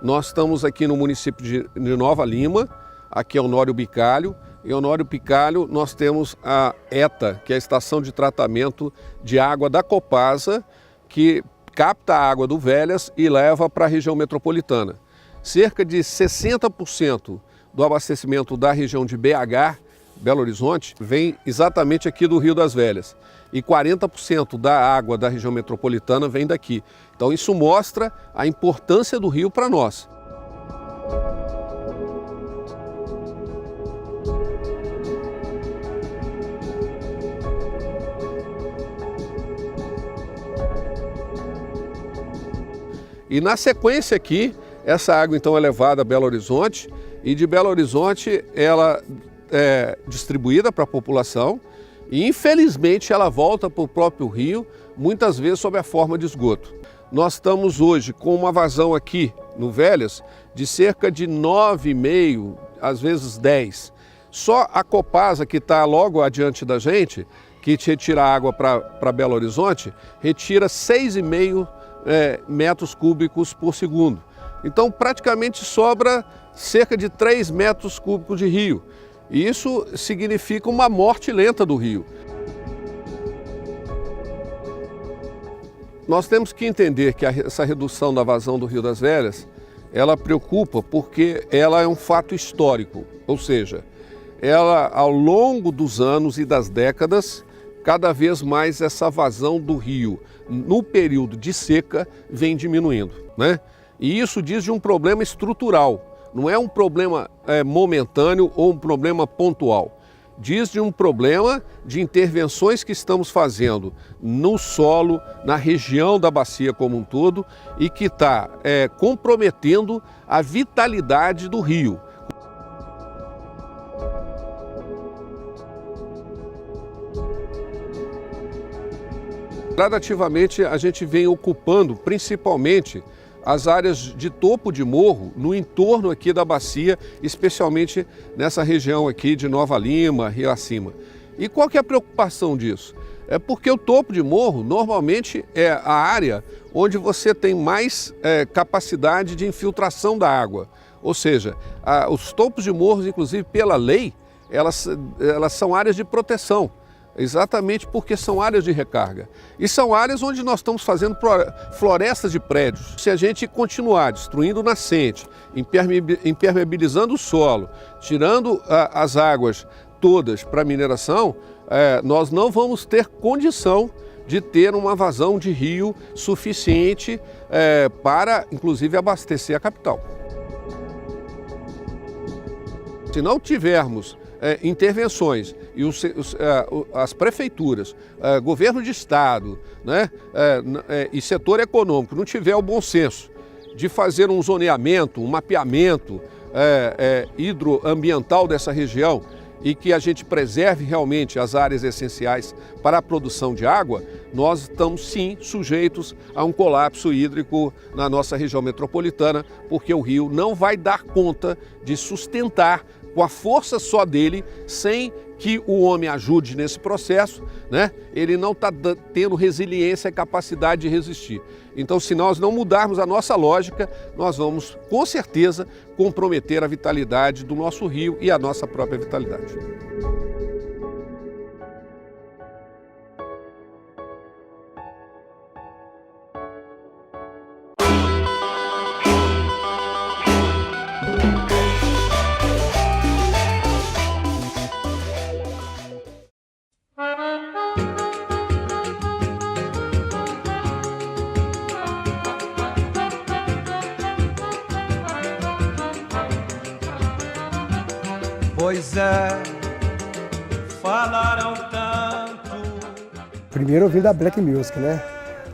Nós estamos aqui no município de Nova Lima, aqui é Honório Bicalho. Em Honório Bicalho nós temos a ETA, que é a Estação de Tratamento de Água da Copasa, que capta a água do Velhas e leva para a região metropolitana. Cerca de 60% do abastecimento da região de BH, Belo Horizonte, vem exatamente aqui do Rio das Velhas. E 40% da água da região metropolitana vem daqui. Então isso mostra a importância do rio para nós. E na sequência aqui, essa água então é levada a Belo Horizonte e de Belo Horizonte ela é distribuída para a população e infelizmente ela volta para o próprio rio, muitas vezes sob a forma de esgoto. Nós estamos hoje com uma vazão aqui no Velhas de cerca de 9,5, às vezes 10. Só a Copasa, que está logo adiante da gente, que retira água para Belo Horizonte, retira 6,5 metros cúbicos por segundo. Então praticamente sobra cerca de 3 metros cúbicos de rio. E isso significa uma morte lenta do rio. Nós temos que entender que essa redução da vazão do Rio das Velhas, ela preocupa porque ela é um fato histórico, ou seja, ela ao longo dos anos e das décadas, cada vez mais essa vazão do rio no período de seca vem diminuindo, né? E isso diz de um problema estrutural, não é um problema momentâneo ou um problema pontual. Diz de um problema de intervenções que estamos fazendo no solo, na região da bacia como um todo e que está comprometendo a vitalidade do rio. Gradativamente a gente vem ocupando principalmente as áreas de topo de morro no entorno aqui da bacia, especialmente nessa região aqui de Nova Lima, Rio Acima. E qual que é a preocupação disso? É porque o topo de morro normalmente é a área onde você tem mais capacidade de infiltração da água. Ou seja, os topos de morros, inclusive pela lei, elas são áreas de proteção. Exatamente porque são áreas de recarga. E são áreas onde nós estamos fazendo florestas de prédios. Se a gente continuar destruindo o nascente, impermeabilizando o solo, tirando as águas todas para mineração, nós não vamos ter condição de ter uma vazão de rio suficiente para, inclusive, abastecer a capital. Se não tivermos intervenções e as prefeituras, governo de estado, né, e setor econômico não tiver o bom senso de fazer um zoneamento, um mapeamento hidroambiental dessa região e que a gente preserve realmente as áreas essenciais para a produção de água, nós estamos sim sujeitos a um colapso hídrico na nossa região metropolitana, porque o rio não vai dar conta de sustentar com a força só dele, sem que o homem ajude nesse processo, né? Ele não está tendo resiliência e capacidade de resistir. Então, se nós não mudarmos a nossa lógica, nós vamos, com certeza, comprometer a vitalidade do nosso rio e a nossa própria vitalidade. Pois é, falaram tanto. Primeiro eu vim da Black Music, né?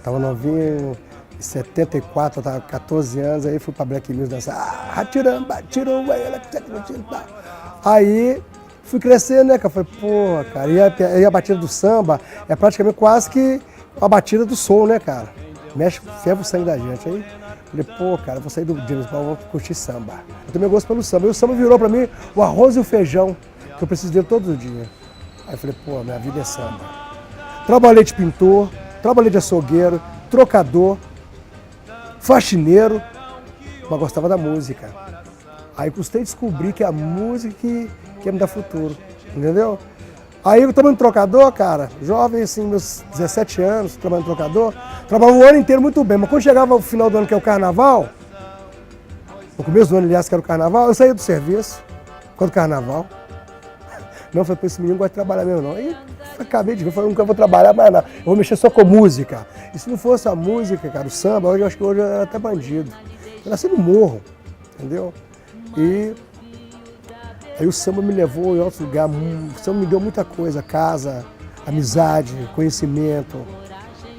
Tava novinho, em 74, tava 14 anos, aí fui pra Black Music dançar. Aí fui crescendo, né, cara? Falei, porra, cara, e a batida do samba é praticamente quase que a batida do soul, né, cara? Mexe, ferva o sangue da gente. Aí falei, pô, cara, vou sair do James Brown, vou curtir samba. Eu também gosto pelo samba. E o samba virou pra mim o arroz e o feijão, que eu preciso dele todos os dias. Aí eu falei, pô, minha vida é samba. Trabalhei de pintor, trabalhei de açougueiro, trocador, faxineiro. mas gostava da música. Aí custei descobrir que a música que ia me dar futuro, entendeu? Aí eu trabalhando no trocador, cara, jovem assim, meus 17 anos, trabalhando no trocador, trabalhava o ano inteiro muito bem, mas quando chegava o final do ano, que é o carnaval, no começo do ano, aliás, que era o carnaval, eu saía do serviço, quando o carnaval. Não, foi para esse menino, não gosta de trabalhar mesmo não. Aí acabei de ver, falei, nunca vou trabalhar mais não, eu vou mexer só com música. E se não fosse a música, cara, o samba, eu acho que hoje eu era até bandido. Eu nasci no morro, entendeu? E aí o samba me levou em outro lugar, o samba me deu muita coisa, casa, amizade, conhecimento,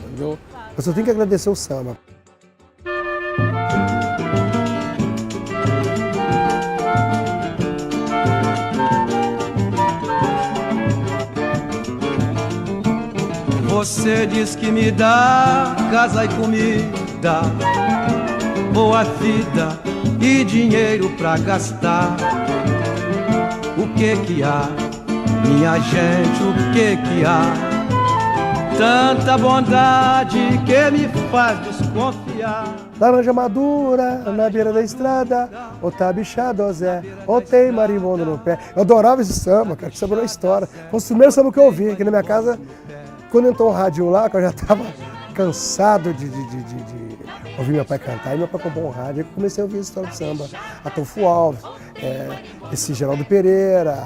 entendeu? Eu só tenho que agradecer o samba. Você diz que me dá casa e comida, boa vida e dinheiro pra gastar. O que há, minha gente, o que há? Tanta bondade que me faz desconfiar. Laranja madura na beira da estrada, ou tá bichado, ó Zé, ou tem marimbondo no pé. Eu adorava esse samba, cara, que samba era uma história. Foi o primeiro samba que eu ouvi aqui na minha casa, quando entrou um rádio lá, que eu já estava cansado de ouvir meu pai cantar, e meu pai comprou um rádio, e eu comecei a ouvir a história do samba. Atolfo Alves, esse Geraldo Pereira,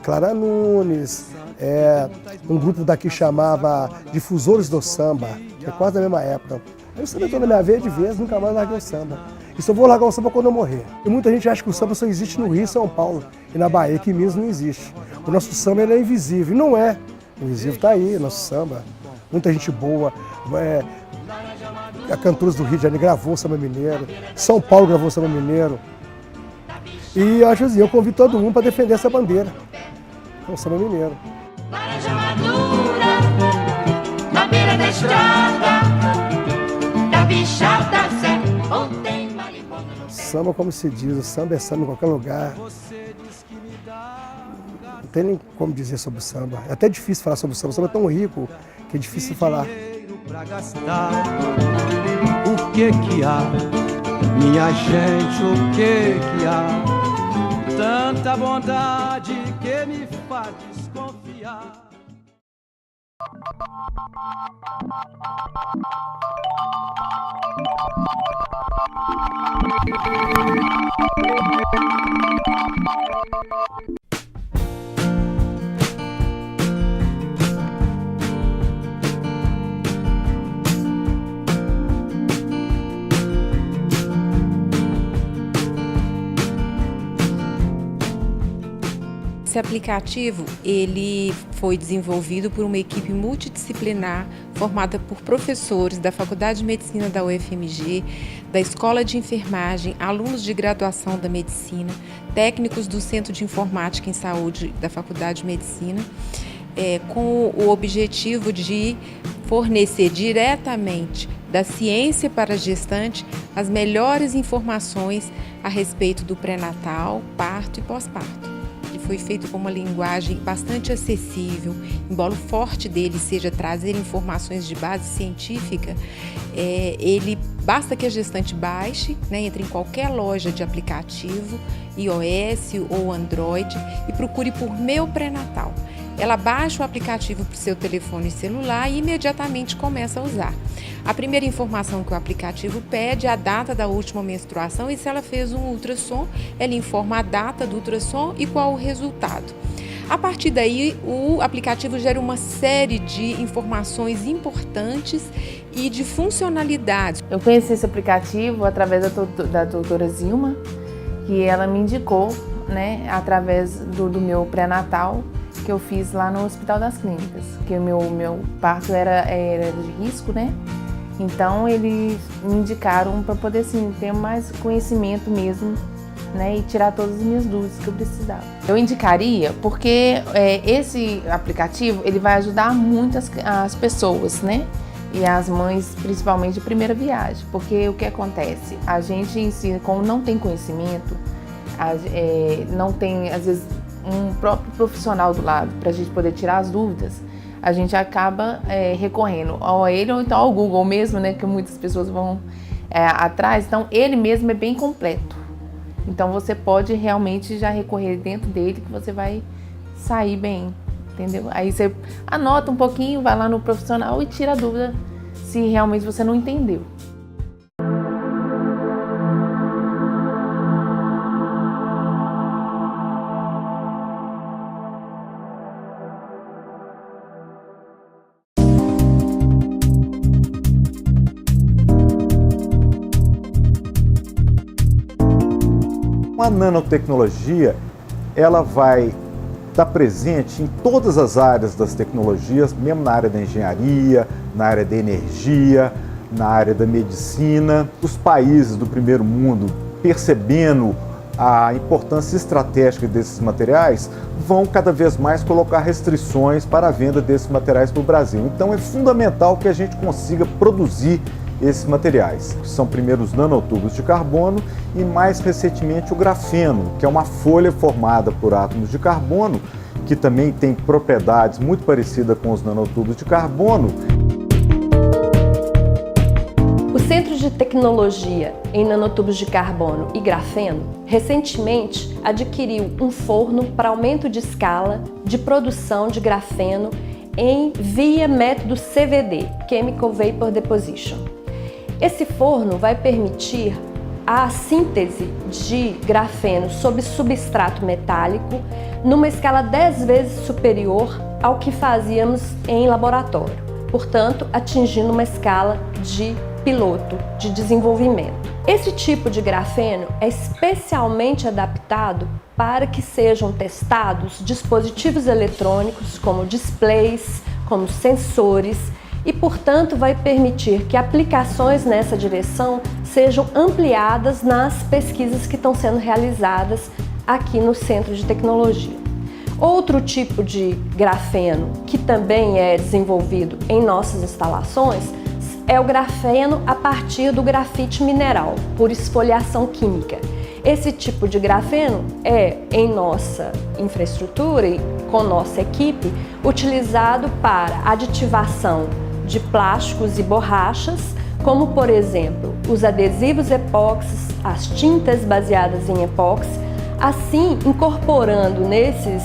Clara Nunes, um grupo daqui chamava Difusores do Samba, que é quase da mesma época. Aí o samba entrou na minha veia de vez, nunca mais larguei o samba. E só vou largar o samba quando eu morrer. E muita gente acha que o samba só existe no Rio e São Paulo, e na Bahia, que em Minas não existe. O nosso samba ele é invisível, e não é. O invisível está aí, nosso samba. Muita gente boa. A Cantores do Rio de Janeiro gravou o samba mineiro. São Paulo gravou o samba mineiro. E eu acho assim, eu convido todo mundo para defender essa bandeira. É o samba mineiro. Laranja madura, na beira da estrada, da bichada Zé, ou tem marimbondo no pé. Samba, como se diz, o samba é samba em qualquer lugar. Não tem nem como dizer sobre o samba. É até difícil falar sobre o samba. O samba é tão rico que é difícil falar. Pra gastar. O que há, minha gente, o que há? Tanta bondade que me faz desconfiar. Esse aplicativo ele foi desenvolvido por uma equipe multidisciplinar formada por professores da Faculdade de Medicina da UFMG, da Escola de Enfermagem, alunos de graduação da Medicina, técnicos do Centro de Informática em Saúde da Faculdade de Medicina, com o objetivo de fornecer diretamente da ciência para a gestante as melhores informações a respeito do pré-natal, parto e pós-parto. Foi feito com uma linguagem bastante acessível, embora o forte dele seja trazer informações de base científica, ele basta que a gestante baixe, entre em qualquer loja de aplicativo, iOS ou Android, e procure por Meu Pré-Natal. Ela baixa o aplicativo para o seu telefone celular e imediatamente começa a usar. A primeira informação que o aplicativo pede é a data da última menstruação e se ela fez um ultrassom, ela informa a data do ultrassom e qual o resultado. A partir daí, o aplicativo gera uma série de informações importantes e de funcionalidades. Eu conheci esse aplicativo através da doutora Zilma, que ela me indicou, através do meu pré-natal, que eu fiz lá no Hospital das Clínicas, que o meu parto era de risco, Então eles me indicaram para poder ter mais conhecimento mesmo, e tirar todas as minhas dúvidas que eu precisava. Eu indicaria porque esse aplicativo ele vai ajudar muito as pessoas, e as mães, principalmente de primeira viagem, porque o que acontece? A gente em si, como não tem conhecimento, não tem às vezes um próprio profissional do lado para a gente poder tirar as dúvidas, a gente acaba recorrendo ou a ele ou então ao Google mesmo, que muitas pessoas vão atrás, então ele mesmo é bem completo. Então você pode realmente já recorrer dentro dele que você vai sair bem, entendeu? Aí você anota um pouquinho, vai lá no profissional e tira a dúvida se realmente você não entendeu. A nanotecnologia, ela vai estar presente em todas as áreas das tecnologias, mesmo na área da engenharia, na área da energia, na área da medicina. Os países do primeiro mundo, percebendo a importância estratégica desses materiais, vão cada vez mais colocar restrições para a venda desses materiais para o Brasil. Então é fundamental que a gente consiga produzir esses materiais, que são primeiro os nanotubos de carbono e mais recentemente o grafeno, que é uma folha formada por átomos de carbono, que também tem propriedades muito parecidas com os nanotubos de carbono. O Centro de Tecnologia em Nanotubos de Carbono e Grafeno recentemente adquiriu um forno para aumento de escala de produção de grafeno via método CVD, Chemical Vapor Deposition. Esse forno vai permitir a síntese de grafeno sob substrato metálico numa escala 10 vezes superior ao que fazíamos em laboratório, portanto, atingindo uma escala de piloto, de desenvolvimento. Esse tipo de grafeno é especialmente adaptado para que sejam testados dispositivos eletrônicos como displays, como sensores, e, portanto, vai permitir que aplicações nessa direção sejam ampliadas nas pesquisas que estão sendo realizadas aqui no Centro de Tecnologia. Outro tipo de grafeno que também é desenvolvido em nossas instalações é o grafeno a partir do grafite mineral, por esfoliação química. Esse tipo de grafeno é, em nossa infraestrutura e com nossa equipe, utilizado para aditivação de plásticos e borrachas, como por exemplo os adesivos epóxis, as tintas baseadas em epóxi, assim incorporando nesses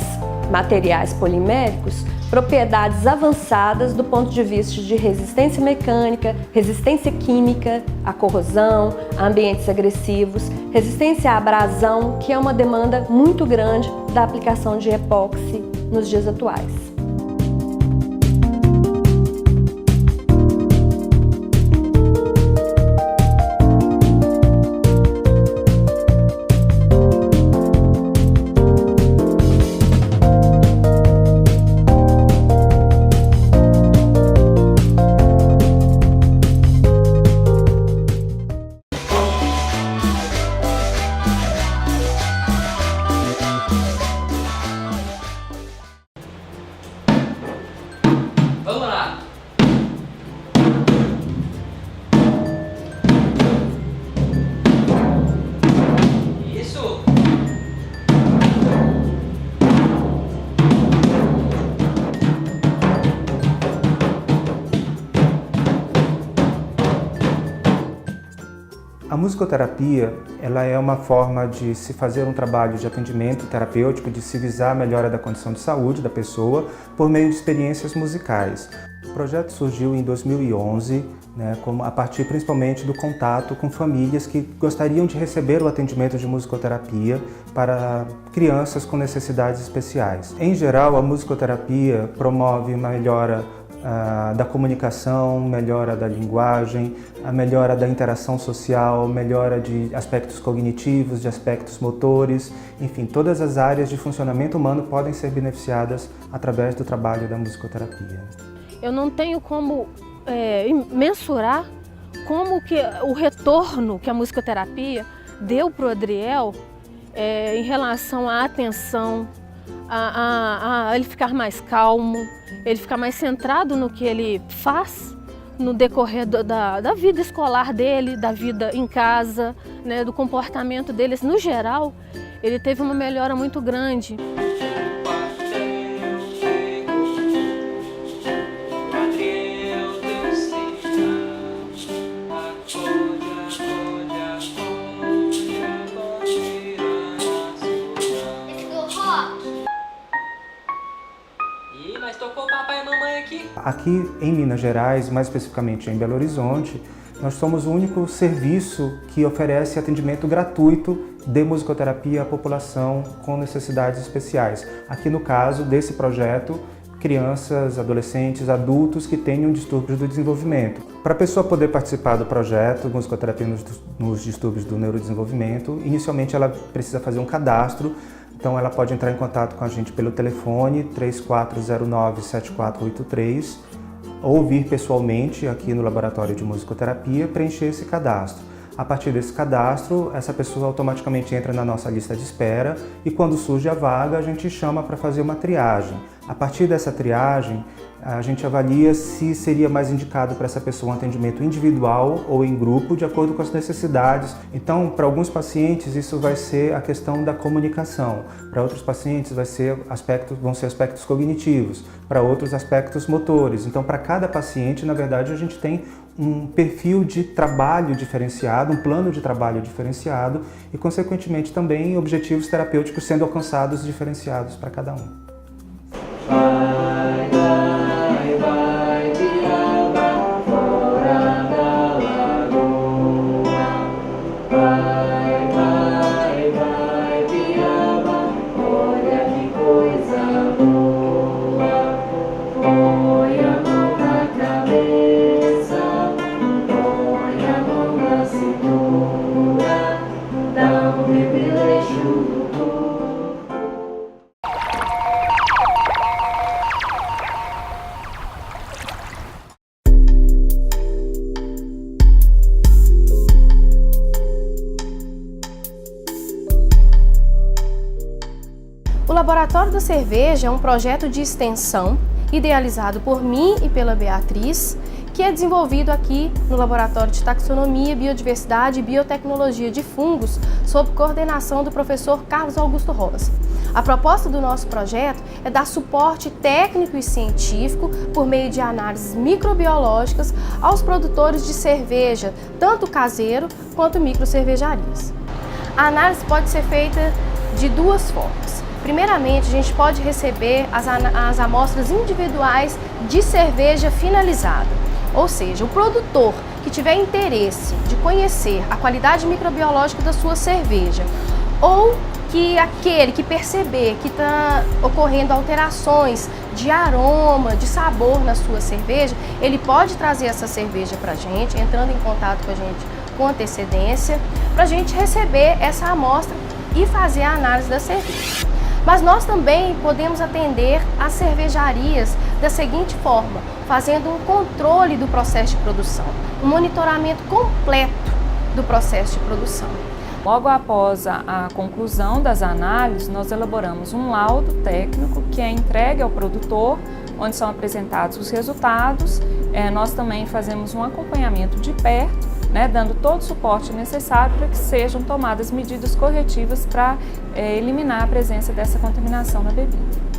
materiais poliméricos propriedades avançadas do ponto de vista de resistência mecânica, resistência química à corrosão, a ambientes agressivos, resistência à abrasão, que é uma demanda muito grande da aplicação de epóxi nos dias atuais. Vamos lá! Isso! A musicoterapia, ela é uma forma de se fazer um trabalho de atendimento terapêutico, de se visar a melhora da condição de saúde da pessoa por meio de experiências musicais. O projeto surgiu em 2011, a partir principalmente do contato com famílias que gostariam de receber o atendimento de musicoterapia para crianças com necessidades especiais. Em geral, a musicoterapia promove uma melhora da comunicação, melhora da linguagem, a melhora da interação social, melhora de aspectos cognitivos, de aspectos motores, enfim, todas as áreas de funcionamento humano podem ser beneficiadas através do trabalho da musicoterapia. Eu não tenho como mensurar como que o retorno que a musicoterapia deu para o Adriel em relação à atenção, a ele ficar mais calmo, ele ficar mais centrado no que ele faz no decorrer da vida escolar dele, da vida em casa, do comportamento dele. No geral, ele teve uma melhora muito grande. Aqui em Minas Gerais, mais especificamente em Belo Horizonte, nós somos o único serviço que oferece atendimento gratuito de musicoterapia à população com necessidades especiais. Aqui no caso desse projeto, crianças, adolescentes, adultos que tenham distúrbios do desenvolvimento. Para a pessoa poder participar do projeto Musicoterapia nos distúrbios do neurodesenvolvimento, inicialmente ela precisa fazer um cadastro. Então ela pode entrar em contato com a gente pelo telefone 3409-7483 ou vir pessoalmente aqui no Laboratório de Musicoterapia preencher esse cadastro. A partir desse cadastro, essa pessoa automaticamente entra na nossa lista de espera e quando surge a vaga, a gente chama para fazer uma triagem. A partir dessa triagem, a gente avalia se seria mais indicado para essa pessoa um atendimento individual ou em grupo, de acordo com as necessidades. Então, para alguns pacientes, isso vai ser a questão da comunicação. Para outros pacientes, vão ser aspectos cognitivos. Para outros, aspectos motores. Então, para cada paciente, na verdade, a gente tem um perfil de trabalho diferenciado, um plano de trabalho diferenciado e, consequentemente, também objetivos terapêuticos sendo alcançados diferenciados para cada um. O Laboratório da Cerveja é um projeto de extensão idealizado por mim e pela Beatriz, que é desenvolvido aqui no Laboratório de Taxonomia, Biodiversidade e Biotecnologia de Fungos, sob coordenação do professor Carlos Augusto Rosa. A proposta do nosso projeto é dar suporte técnico e científico por meio de análises microbiológicas aos produtores de cerveja, tanto caseiro quanto microcervejarias. A análise pode ser feita de duas formas. Primeiramente, a gente pode receber as amostras individuais de cerveja finalizada, ou seja, o produtor que tiver interesse de conhecer a qualidade microbiológica da sua cerveja, ou que aquele que perceber que está ocorrendo alterações de aroma, de sabor na sua cerveja, ele pode trazer essa cerveja para a gente, entrando em contato com a gente com antecedência, para a gente receber essa amostra e fazer a análise da cerveja. Mas nós também podemos atender as cervejarias da seguinte forma, fazendo um controle do processo de produção, um monitoramento completo do processo de produção. Logo após a conclusão das análises, nós elaboramos um laudo técnico que é entregue ao produtor, onde são apresentados os resultados. Nós também fazemos um acompanhamento de perto, dando todo o suporte necessário para que sejam tomadas medidas corretivas para eliminar a presença dessa contaminação na bebida.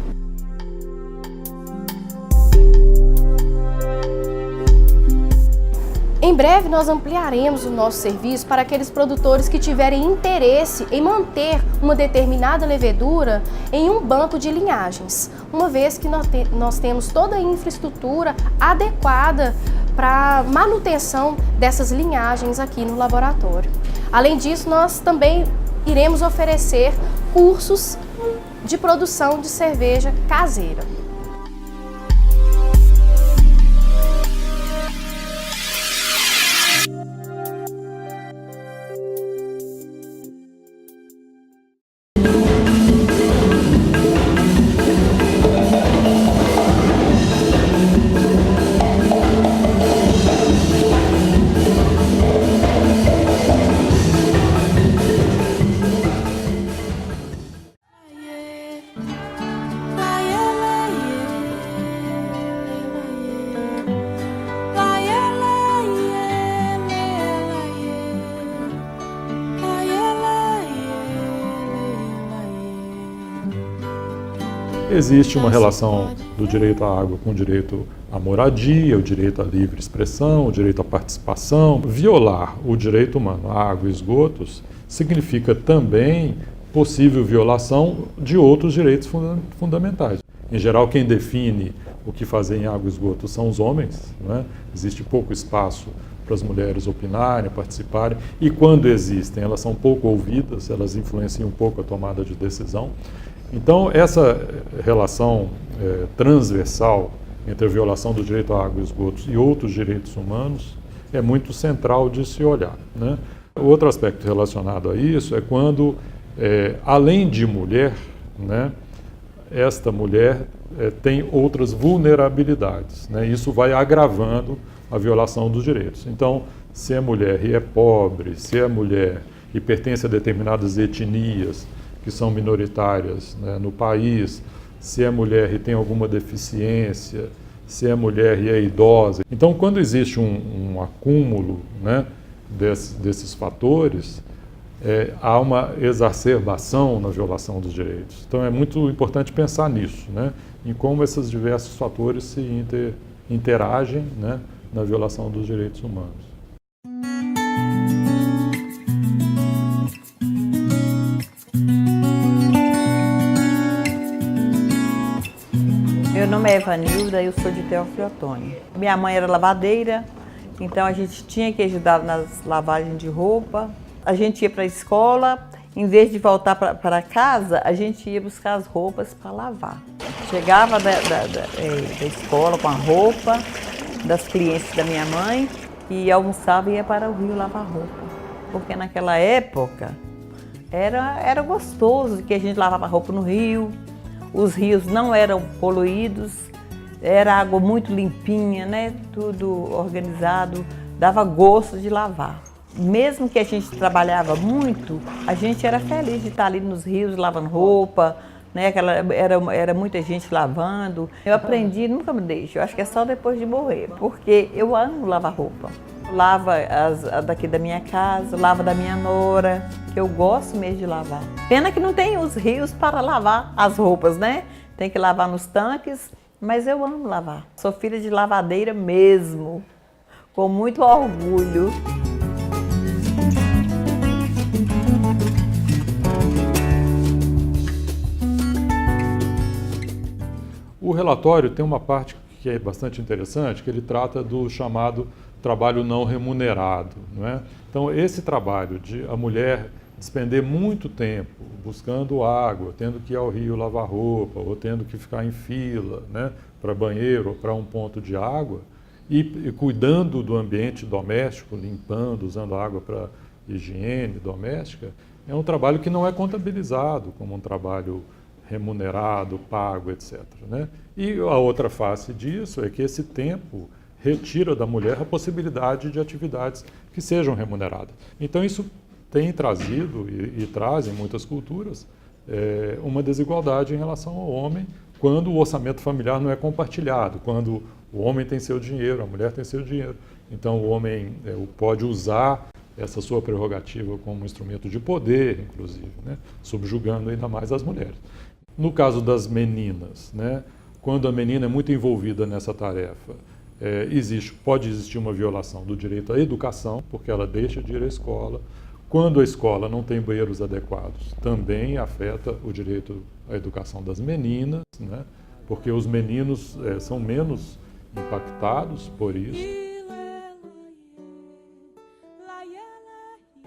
Em breve nós ampliaremos o nosso serviço para aqueles produtores que tiverem interesse em manter uma determinada levedura em um banco de linhagens, uma vez que nós temos toda a infraestrutura adequada para manutenção dessas linhagens aqui no laboratório. Além disso, nós também iremos oferecer cursos de produção de cerveja caseira. Existe uma relação do direito à água com o direito à moradia, o direito à livre expressão, o direito à participação. Violar o direito humano à água e esgotos significa também possível violação de outros direitos fundamentais. Em geral, quem define o que fazer em água e esgoto são os homens, né? Existe pouco espaço para as mulheres opinarem, participarem, e quando existem, elas são pouco ouvidas, elas influenciam um pouco a tomada de decisão. Então, essa relação transversal entre a violação do direito à água e esgotos e outros direitos humanos é muito central de se olhar, né? Outro aspecto relacionado a isso é quando, além de mulher, né, esta mulher tem outras vulnerabilidades, né? Isso vai agravando a violação dos direitos. Então, se é mulher e é pobre, se é mulher e pertence a determinadas etnias que são minoritárias, né, no país, se é mulher e tem alguma deficiência, se é mulher e é idosa. Então, quando existe um acúmulo, né, desses fatores, há uma exacerbação na violação dos direitos. Então, é muito importante pensar nisso, né, em como esses diversos fatores se interagem, né, na violação dos direitos humanos. Meu nome é Evanilda, eu sou de Teófilo Otoni. Minha mãe era lavadeira, então a gente tinha que ajudar nas lavagens de roupa. A gente ia para a escola, em vez de voltar para casa, a gente ia buscar as roupas para lavar. Chegava da escola com a roupa das clientes da minha mãe e almoçava e ia para o rio lavar roupa. Porque naquela época era gostoso que a gente lavava roupa no rio. Os rios não eram poluídos, era água muito limpinha, né? Tudo organizado, dava gosto de lavar. Mesmo que a gente trabalhava muito, a gente era feliz de estar ali nos rios lavando roupa, né? Era muita gente lavando. Eu aprendi, nunca me deixo, eu acho que é só depois de morrer, porque eu amo lavar roupa. Lava as daqui da minha casa, lava da minha nora, que eu gosto mesmo de lavar. Pena que não tem os rios para lavar as roupas, né? Tem que lavar nos tanques, mas eu amo lavar. Sou filha de lavadeira mesmo, com muito orgulho. O relatório tem uma parte que é bastante interessante, que ele trata do chamado trabalho não remunerado, não é? Então, esse trabalho de a mulher despender muito tempo buscando água, tendo que ir ao rio lavar roupa, ou tendo que ficar em fila, né, para banheiro ou para um ponto de água, e cuidando do ambiente doméstico, limpando, usando água para higiene doméstica, é um trabalho que não é contabilizado como um trabalho remunerado, pago, etc., né? E a outra face disso é que esse tempo retira da mulher a possibilidade de atividades que sejam remuneradas. Então, isso tem trazido e traz em muitas culturas uma desigualdade em relação ao homem quando o orçamento familiar não é compartilhado, quando o homem tem seu dinheiro, a mulher tem seu dinheiro. Então, o homem pode usar essa sua prerrogativa como um instrumento de poder, inclusive, né, subjugando ainda mais as mulheres. No caso das meninas, né, quando a menina é muito envolvida nessa tarefa, pode existir uma violação do direito à educação, porque ela deixa de ir à escola. Quando a escola não tem banheiros adequados, também afeta o direito à educação das meninas, né? Porque os meninos são menos impactados por isso.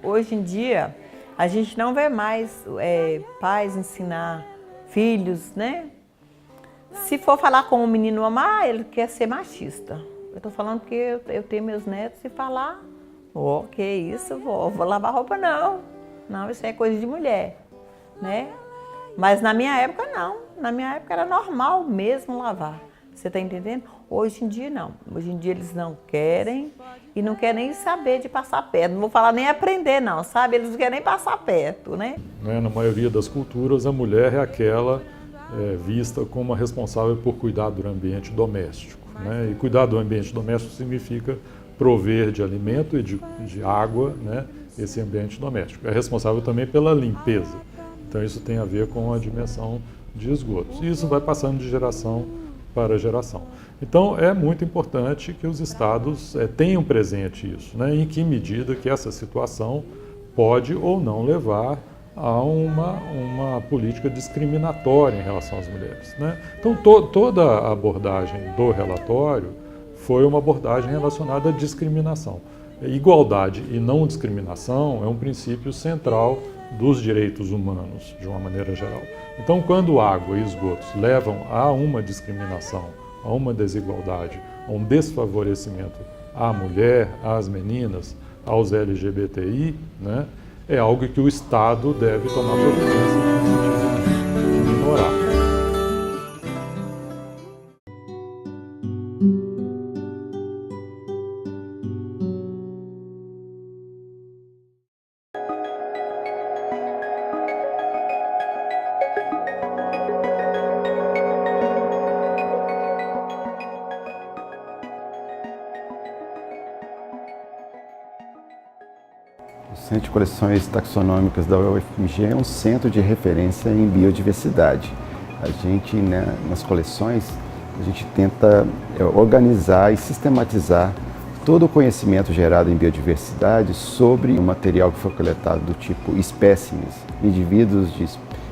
Hoje em dia, a gente não vê mais pais ensinar filhos, né? Se for falar com um menino amar, ele quer ser machista. Eu estou falando porque eu tenho meus netos e falar, que isso, vou lavar roupa, não. Não, isso é coisa de mulher, né? Mas na minha época, não. Na minha época era normal mesmo lavar. Você está entendendo? Hoje em dia, não. Hoje em dia eles não querem e não querem nem saber de passar perto. Não vou falar nem aprender, não, sabe? Eles não querem nem passar perto, né? Na maioria das culturas, a mulher é aquela vista como a responsável por cuidar do ambiente doméstico, né? E cuidar do ambiente doméstico significa prover de alimento e de água, né, esse ambiente doméstico. É responsável também pela limpeza. Então, isso tem a ver com a dimensão de esgotos. E isso vai passando de geração para geração. Então, é muito importante que os estados tenham presente isso, né? Em que medida que essa situação pode ou não levar há uma política discriminatória em relação às mulheres, né? Então, toda a abordagem do relatório foi uma abordagem relacionada à discriminação. Igualdade e não discriminação é um princípio central dos direitos humanos, de uma maneira geral. Então, quando água e esgotos levam a uma discriminação, a uma desigualdade, a um desfavorecimento à mulher, às meninas, aos LGBTI, né, é algo que o Estado deve tomar providência no sentido de minorar. O Centro de Coleções Taxonômicas da UFMG é um centro de referência em biodiversidade. A gente, nas coleções, a gente tenta organizar e sistematizar todo o conhecimento gerado em biodiversidade sobre o material que foi coletado do tipo espécimes, indivíduos de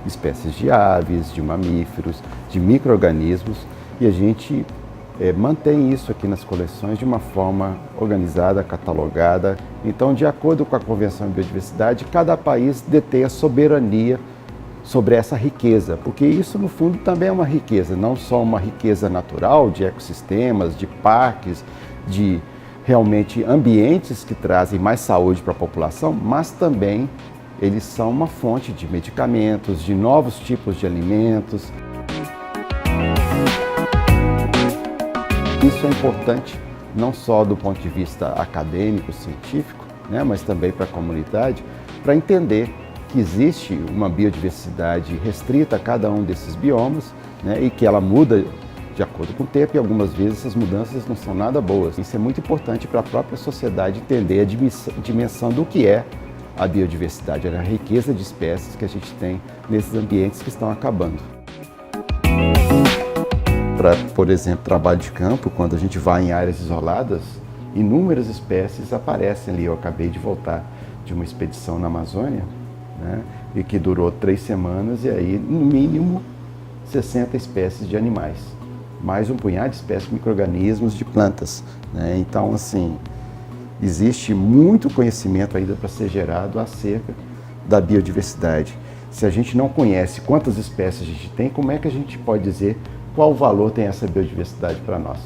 espécies de aves, de mamíferos, de micro-organismos, e a gente mantém isso aqui nas coleções de uma forma organizada, catalogada. Então, de acordo com a Convenção de Biodiversidade, cada país detém a soberania sobre essa riqueza, porque isso, no fundo, também é uma riqueza, não só uma riqueza natural de ecossistemas, de parques, de realmente ambientes que trazem mais saúde para a população, mas também eles são uma fonte de medicamentos, de novos tipos de alimentos. Isso é importante não só do ponto de vista acadêmico, científico, mas também para a comunidade, para entender que existe uma biodiversidade restrita a cada um desses biomas, e que ela muda de acordo com o tempo, e algumas vezes essas mudanças não são nada boas. Isso é muito importante para a própria sociedade entender a dimensão do que é a biodiversidade, a riqueza de espécies que a gente tem nesses ambientes que estão acabando. Para, por exemplo, trabalho de campo, quando a gente vai em áreas isoladas, inúmeras espécies aparecem ali. Eu acabei de voltar de uma expedição na Amazônia, e que durou 3 semanas, e aí, no mínimo, 60 espécies de animais, mais um punhado de espécies de micro-organismos, de plantas. Então, assim, existe muito conhecimento ainda para ser gerado acerca da biodiversidade. Se a gente não conhece quantas espécies a gente tem, como é que a gente pode dizer qual valor tem essa biodiversidade para nós?